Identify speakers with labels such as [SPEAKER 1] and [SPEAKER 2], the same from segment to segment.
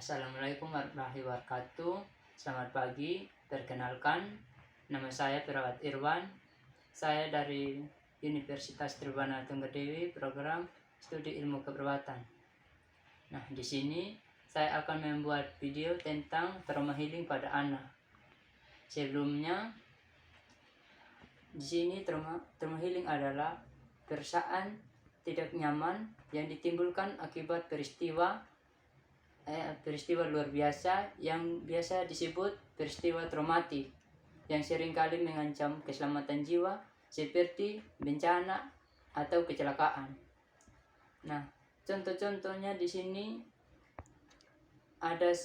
[SPEAKER 1] Assalamualaikum warahmatullahi wabarakatuh. Selamat pagi. Perkenalkan, nama saya Perawat Irwan. Saya dari Universitas Tribana Tunggadewi, program studi ilmu keperawatan. Nah, di sini saya akan membuat video tentang trauma healing pada anak. Sebelumnya, di sini trauma healing adalah perasaan tidak nyaman yang ditimbulkan akibat peristiwa luar biasa yang biasa disebut peristiwa traumatik yang seringkali mengancam keselamatan jiwa seperti bencana atau kecelakaan. Nah, contoh-contohnya di sini ada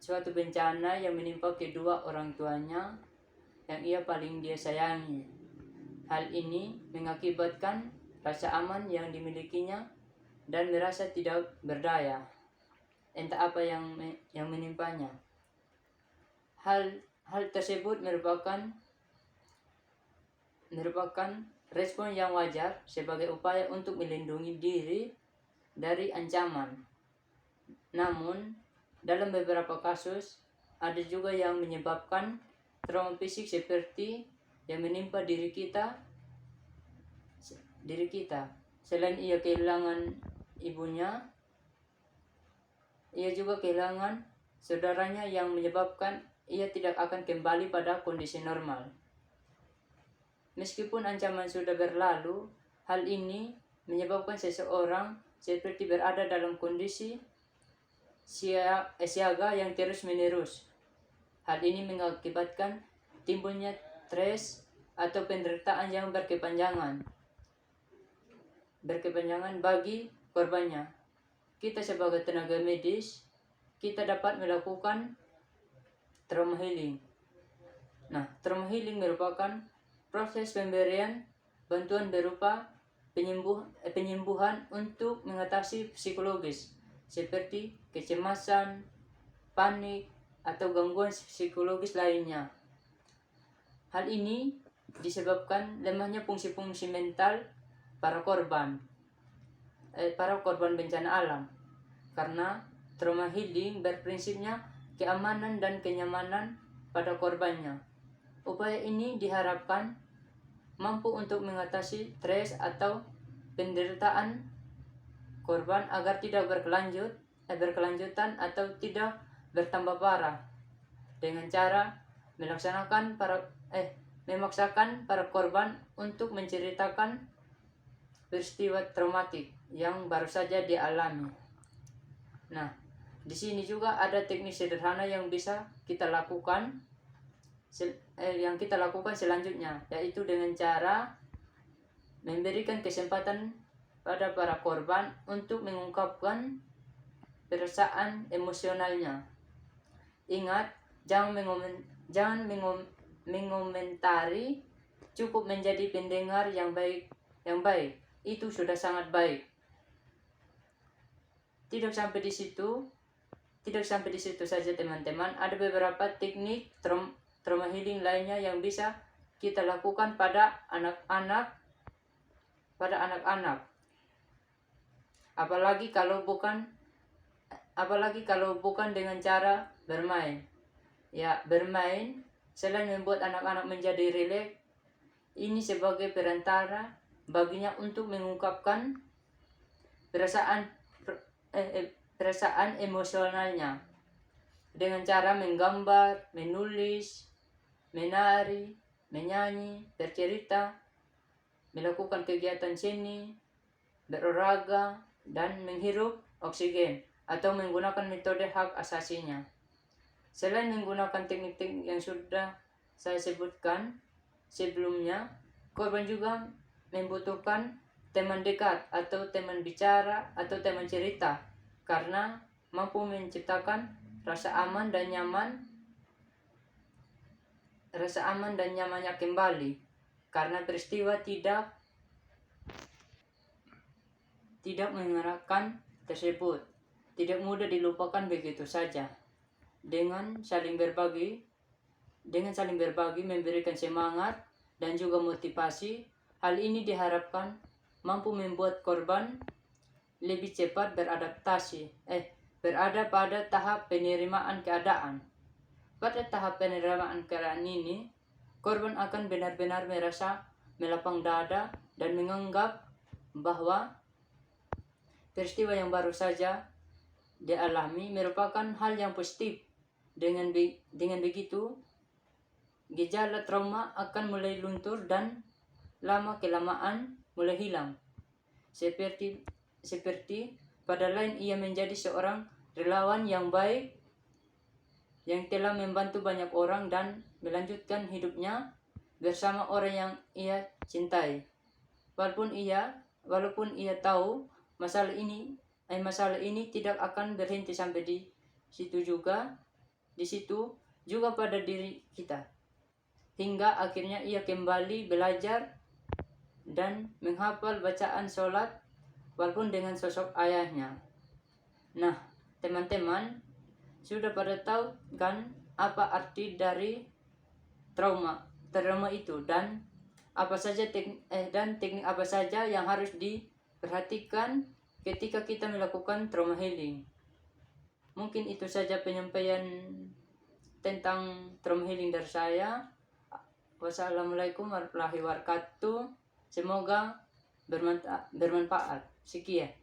[SPEAKER 1] suatu bencana yang menimpa kedua orang tuanya yang ia paling dia sayangi. Hal ini mengakibatkan rasa aman yang dimilikinya dan merasa tidak berdaya. Entah apa yang menimpanya. Hal tersebut merupakan respon yang wajar sebagai upaya untuk melindungi diri dari ancaman. Namun, dalam beberapa kasus ada juga yang menyebabkan trauma fisik seperti yang menimpa diri kita. Selain ia kehilangan ibunya, ia juga kehilangan saudaranya yang menyebabkan ia tidak akan kembali pada kondisi normal. Meskipun ancaman sudah berlalu, hal ini menyebabkan seseorang seperti berada dalam kondisi siaga yang terus-menerus. Hal ini mengakibatkan timbulnya stres atau penderitaan yang berkepanjangan bagi korbannya. Kita sebagai tenaga medis, kita dapat melakukan trauma healing. Nah, trauma healing merupakan proses pemberian bantuan berupa penyembuhan untuk mengatasi psikologis seperti kecemasan, panik, atau gangguan psikologis lainnya. Hal ini disebabkan lemahnya fungsi-fungsi mental para korban bencana alam. Karena trauma healing berprinsipnya keamanan dan kenyamanan pada korbannya. Upaya ini diharapkan mampu untuk mengatasi stres atau penderitaan korban agar tidak berkelanjutan atau tidak bertambah parah dengan cara memaksakan para korban untuk menceritakan peristiwa traumatik yang baru saja dialami. Nah, di sini juga ada teknik sederhana yang bisa kita lakukan selanjutnya, yaitu dengan cara memberikan kesempatan pada para korban untuk mengungkapkan perasaan emosionalnya. Ingat, jangan mengomentari, cukup menjadi pendengar yang baik. Itu sudah sangat baik. Tidak sampai di situ saja teman-teman. Ada beberapa teknik trauma healing lainnya yang bisa kita lakukan pada anak-anak. Apalagi kalau bukan dengan cara bermain. Ya, bermain selain membuat anak-anak menjadi rileks, ini sebagai perantara baginya untuk mengungkapkan perasaan emosionalnya dengan cara menggambar, menulis, menari, menyanyi, bercerita, melakukan kegiatan seni, berolahraga, dan menghirup oksigen atau menggunakan metode hak asasinya. Selain menggunakan teknik-teknik yang sudah saya sebutkan sebelumnya, korban juga membutuhkan teman dekat atau teman bicara atau teman cerita karena mampu menciptakan rasa aman dan nyamannya kembali, karena peristiwa tidak mengenakan tersebut tidak mudah dilupakan begitu saja. Dengan saling berbagi, memberikan semangat dan juga motivasi, hal ini diharapkan mampu membuat korban lebih cepat berada pada tahap penerimaan keadaan. Pada tahap penerimaan keadaan ini, korban akan benar-benar merasa melapang dada dan menganggap bahwa peristiwa yang baru saja dialami merupakan hal yang positif. Dengan begitu, gejala trauma akan mulai luntur dan lama-kelamaan mulai hilang. Seperti pada lain ia menjadi seorang relawan yang baik yang telah membantu banyak orang dan melanjutkan hidupnya bersama orang yang ia cintai. Walaupun ia tahu masalah ini tidak akan berhenti sampai di situ juga pada diri kita. Hingga akhirnya ia kembali belajar dan menghafal bacaan sholat walaupun dengan sosok ayahnya. Nah, teman-teman sudah pada tahu kan apa arti dari trauma itu dan teknik apa saja yang harus diperhatikan ketika kita melakukan trauma healing. Mungkin itu saja penyampaian tentang trauma healing dari saya. Wassalamualaikum warahmatullahi wabarakatuh. Semoga bermanfaat. Sekian.